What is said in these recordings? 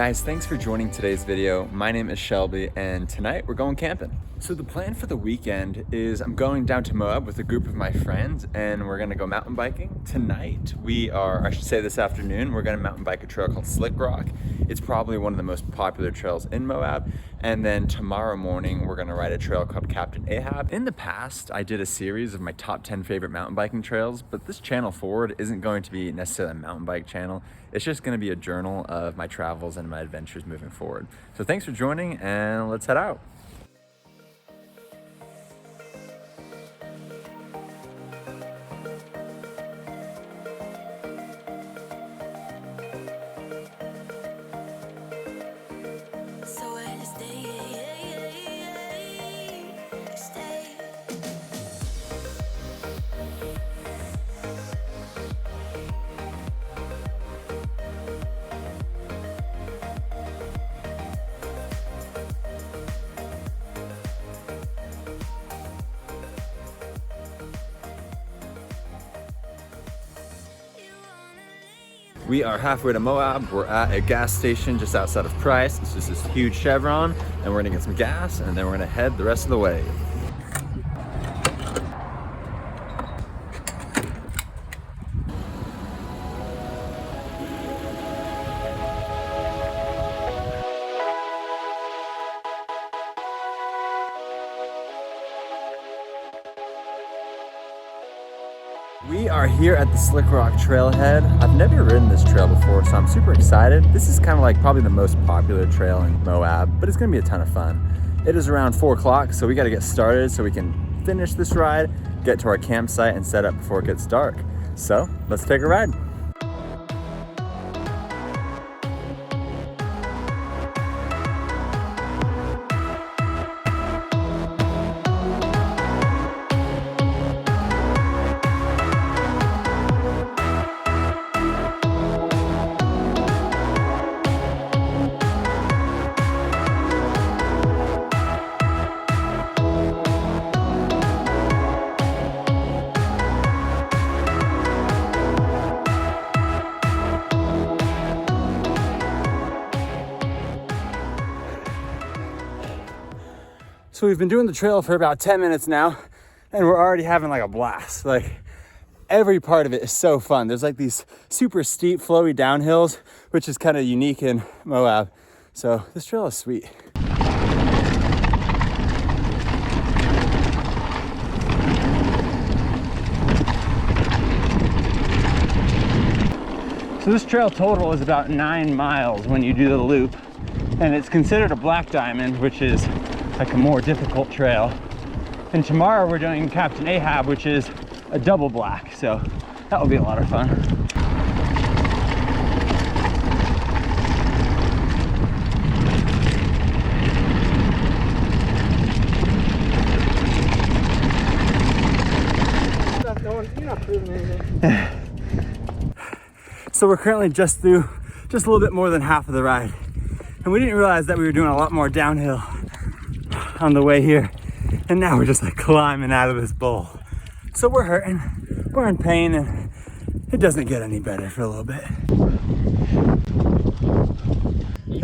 Guys, thanks for joining today's video. My name is Shelby and tonight we're going camping. So the plan for the weekend is I'm going down to Moab with a group of my friends and we're gonna go mountain biking. Tonight I should say this afternoon, we're gonna mountain bike a trail called Slickrock. It's probably one of the most popular trails in Moab. And then tomorrow morning, we're gonna ride a trail called Captain Ahab. In the past, I did a series of my top 10 favorite mountain biking trails, but this channel forward isn't going to be necessarily a mountain bike channel. It's just gonna be a journal of my travels and my adventures moving forward. So thanks for joining and let's head out. We are halfway to Moab. We're at a gas station just outside of Price. It's just this huge Chevron, and we're gonna get some gas, and then we're gonna head the rest of the way. We are here at the Slickrock trailhead. I've never ridden this trail before, so I'm super excited. This is kind of like probably the most popular trail in Moab, but it's gonna be a ton of fun. It is around 4 o'clock, so we gotta get started so we can finish this ride, get to our campsite and set up before it gets dark. So let's take a ride. So we've been doing the trail for about 10 minutes now, and we're already having like a blast. Like every part of it is so fun. There's like these super steep, flowy downhills, which is kind of unique in Moab. So this trail is sweet. So this trail total is about 9 miles when you do the loop, and it's considered a black diamond, which is like a more difficult trail. And tomorrow we're doing Captain Ahab, which is a double black, so that will be a lot of fun. So we're currently just through a little bit more than half of the ride, and we didn't realize that we were doing a lot more downhill on the way here, and now we're just like climbing out of this bowl. So we're hurting, we're in pain, and it doesn't get any better for a little bit.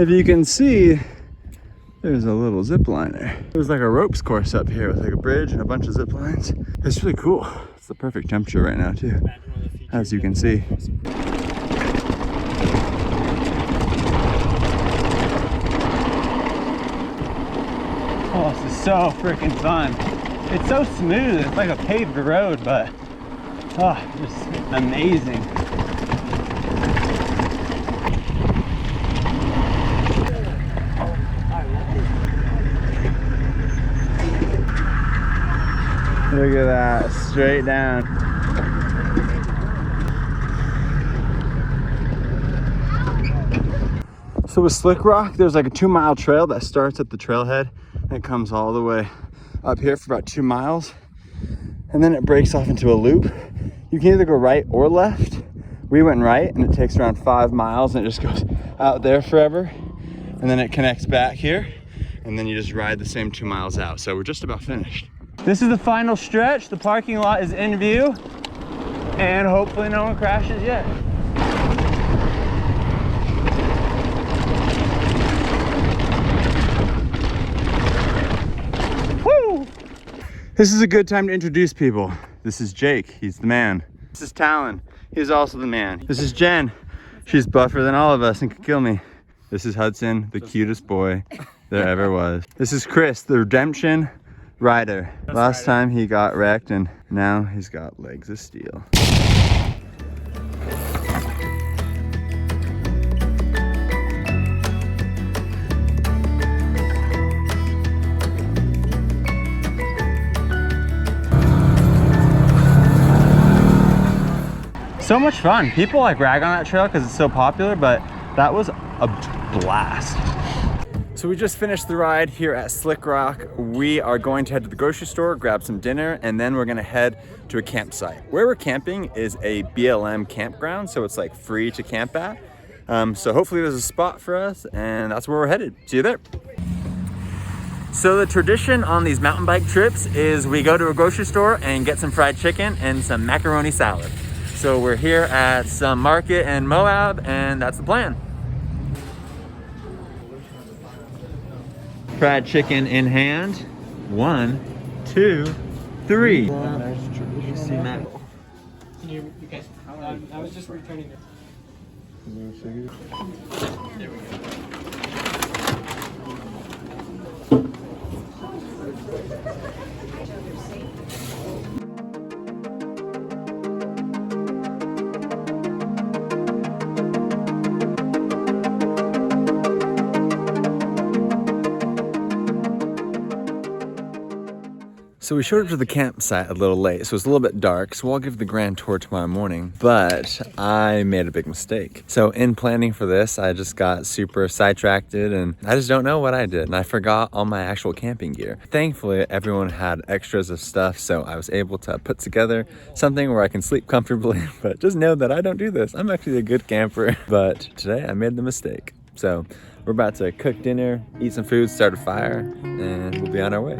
If you can see, there's a little zip liner. There's like a ropes course up here with like a bridge and a bunch of zip lines. It's really cool. It's the perfect temperature right now too, as you can see. Oh, this is so freaking fun. It's so smooth. It's like a paved road, but oh, just amazing. Look at that, straight down. So with Slickrock, there's like a 2-mile trail that starts at the trailhead. It comes all the way up here for about 2 miles, and then it breaks off into a loop. You can either go right or left. We went right, and it takes around 5 miles, and it just goes out there forever, and then it connects back here, and then you just ride the same 2 miles out. So we're just about finished. This is the final stretch. The parking lot is in view, and hopefully no one crashes yet. This is a good time to introduce people. This is Jake, he's the man. This is Talon, he's also the man. This is Jen, she's buffer than all of us and could kill me. This is Hudson, the cutest boy there ever was. This is Chris, the redemption rider. Last time he got wrecked and now he's got legs of steel. So much fun. People like rag on that trail because it's so popular, but that was a blast. So we just finished the ride here at Slickrock. We are going to head to the grocery store, grab some dinner, and then we're gonna head to a campsite. Where we're camping is a BLM campground, so it's like free to camp at. So hopefully there's a spot for us, and that's where we're headed. See you there. So the tradition on these mountain bike trips is we go to a grocery store and get some fried chicken and some macaroni salad. So we're here at some market in Moab, and that's the plan. Fried chicken in hand. 1, 2, 3. You guys, I was just returning it. There we go. So we showed up to the campsite a little late, so it's a little bit dark, so we'll give the grand tour tomorrow morning, but I made a big mistake. So in planning for this, I just got super sidetracked and I just don't know what I did, and I forgot all my actual camping gear. Thankfully, everyone had extras of stuff, so I was able to put together something where I can sleep comfortably, but just know that I don't do this. I'm actually a good camper, but today I made the mistake. So we're about to cook dinner, eat some food, start a fire, and we'll be on our way.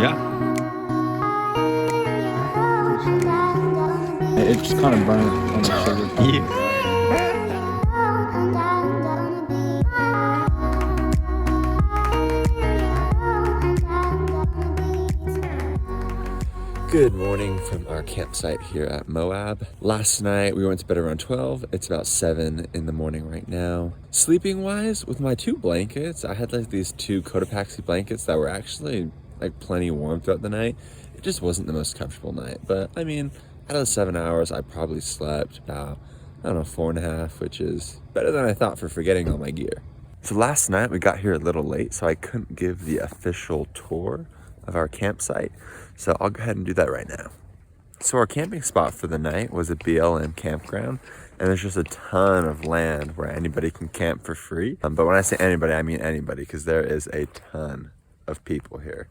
Yeah. It just kind of burned on the sugar. Yeah. Good morning from our campsite here at Moab. Last night we went to bed around 12. It's about 7 in the morning right now. Sleeping wise, with my 2 blankets, I had like these 2 Cotopaxi blankets that were actually like plenty warm throughout the night. It just wasn't the most comfortable night, but I mean, out of the 7 hours, I probably slept about, I don't know, 4.5, which is better than I thought for forgetting all my gear. So last night we got here a little late, so I couldn't give the official tour of our campsite. So I'll go ahead and do that right now. So our camping spot for the night was a BLM campground, and there's just a ton of land where anybody can camp for free. But when I say anybody, I mean anybody, because there is a ton of people here.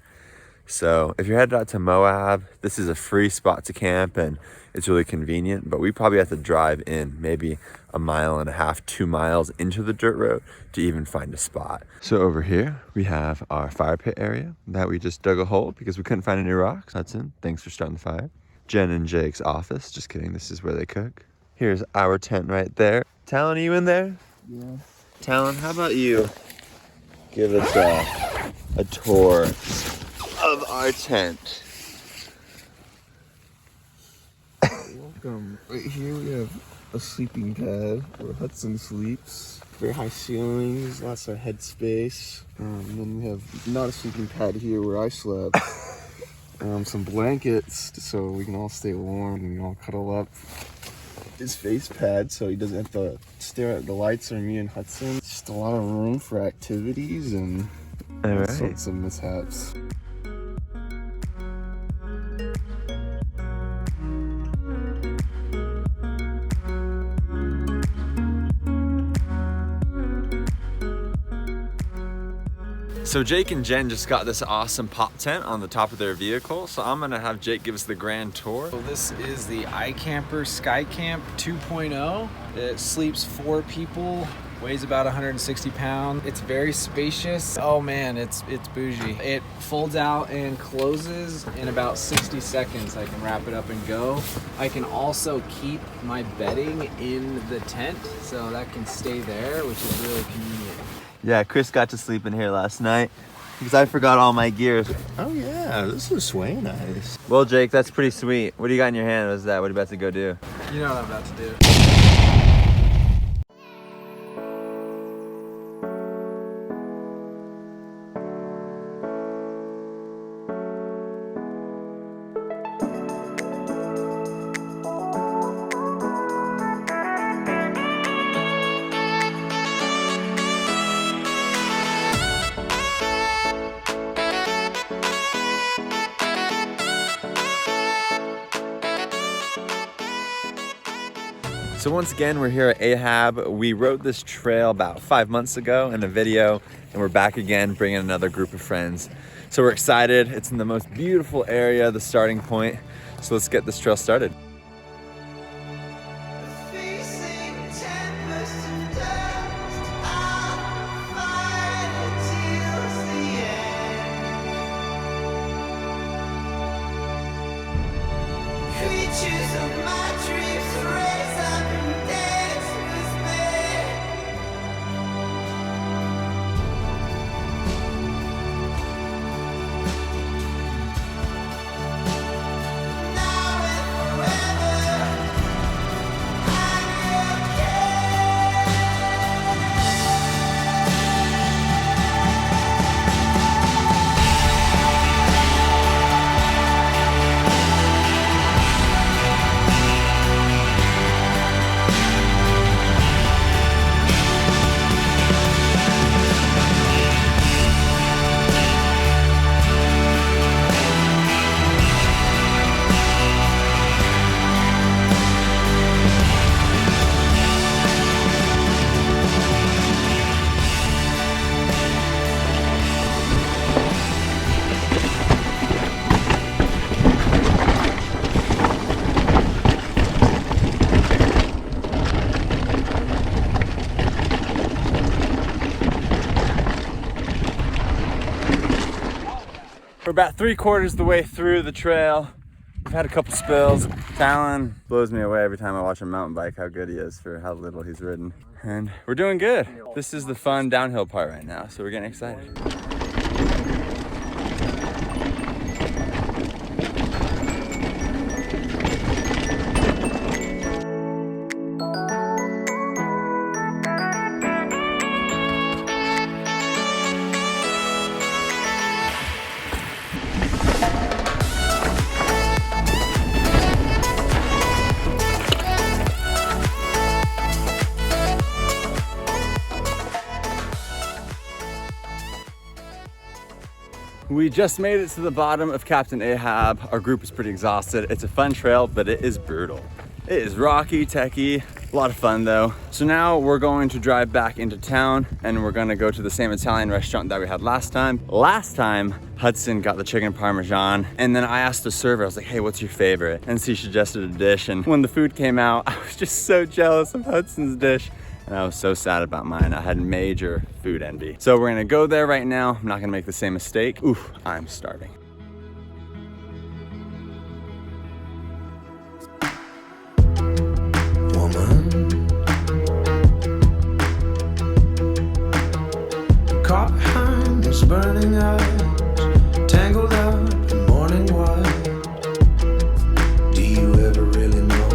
So if you're headed out to Moab, this is a free spot to camp and it's really convenient, but we probably have to drive in maybe 1.5 miles, 2 miles into the dirt road to even find a spot. So over here, we have our fire pit area that we just dug a hole because we couldn't find any rocks. Hudson, thanks for starting the fire. Jen and Jake's office, just kidding, this is where they cook. Here's our tent right there. Talon, are you in there? Yeah. Talon, how about you give us a tour of our tent? Welcome. Right here we have a sleeping pad where Hudson sleeps. Very high ceilings, lots of headspace. And then we have not a sleeping pad here where I slept. Some blankets so we can all stay warm and we can all cuddle up. His face pad so he doesn't have to stare at the lights or me and Hudson. Just a lot of room for activities and all sorts of mishaps. So Jake and Jen just got this awesome pop tent on the top of their vehicle. So I'm gonna have Jake give us the grand tour. So this is the iCamper SkyCamp 2.0. It sleeps 4 people, weighs about 160 pounds. It's very spacious. Oh man, it's bougie. It folds out and closes in about 60 seconds. I can wrap it up and go. I can also keep my bedding in the tent, so that can stay there, which is really convenient. Yeah, Chris got to sleep in here last night because I forgot all my gear. Oh yeah, this is way nice. Well, Jake, that's pretty sweet. What do you got in your hand? What's that? What are you about to go do? You know what I'm about to do. So once again, we're here at Ahab. We rode this trail about 5 months ago in a video, and we're back again bringing another group of friends. So we're excited. It's in the most beautiful area, the starting point. So let's get this trail started. Creatures of my dreams raise up and dance with me. Now and forever, I will We're about 3/4 the way through the trail. We've had a couple spills. Talon blows me away every time I watch him mountain bike, how good he is for how little he's ridden. And we're doing good. This is the fun downhill part right now, so we're getting excited. We just made it to the bottom of Captain Ahab. Our group is pretty exhausted. It's a fun trail, but it is brutal. It is rocky, techy, a lot of fun though. So now we're going to drive back into town and we're gonna go to the same Italian restaurant that we had last time. Last time, Hudson got the chicken parmesan, and then I asked the server, I was like, hey, what's your favorite? And she suggested a dish, and when the food came out, I was just so jealous of Hudson's dish. And I was so sad about mine. I had major food envy. So we're gonna go there right now. I'm not gonna make the same mistake. Oof, I'm starving. Woman, caught behind those burning eyes, tangled up in morning white. Do you ever really know?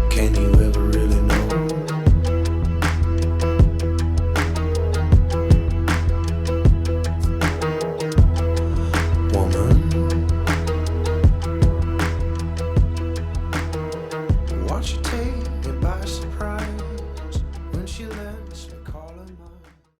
Can you ever really know? Woman, watch her take me by surprise when she lets me go.